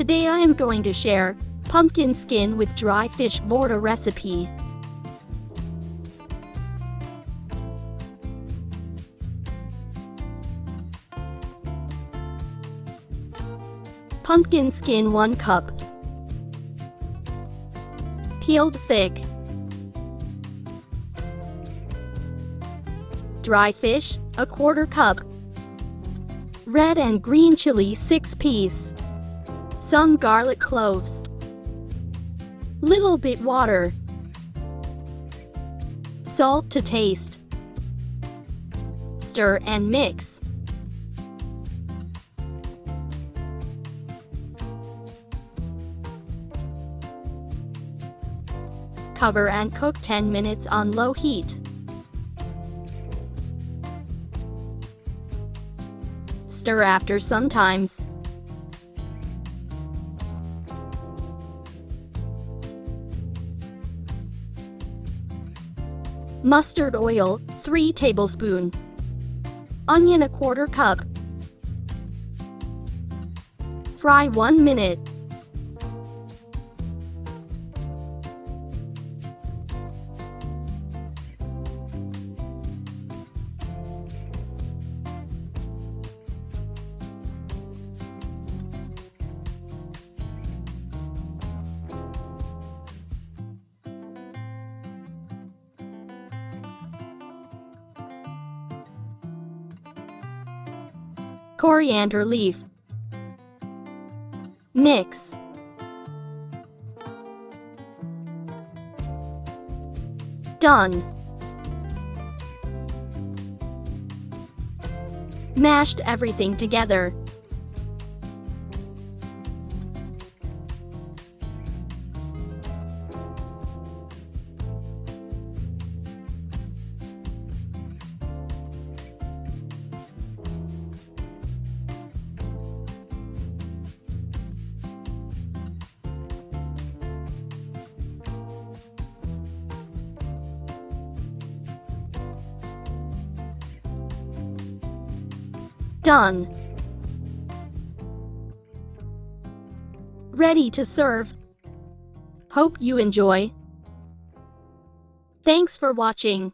Today I am going to share pumpkin skin with dry fish Vorta recipe. Pumpkin skin 1 cup. Peeled thick. Dry fish, 1/4 cup. Red and green chili 6 piece. Some garlic cloves. Little bit water. Salt to taste. Stir and mix. Cover and cook 10 minutes on low heat. Stir after sometimes. Mustard oil, 3 tablespoons. Onion 1/4 cup. Fry 1 minute. Coriander leaf. Mix. Done. Mashed everything together. Done. Ready to serve. Hope you enjoy. Thanks for watching.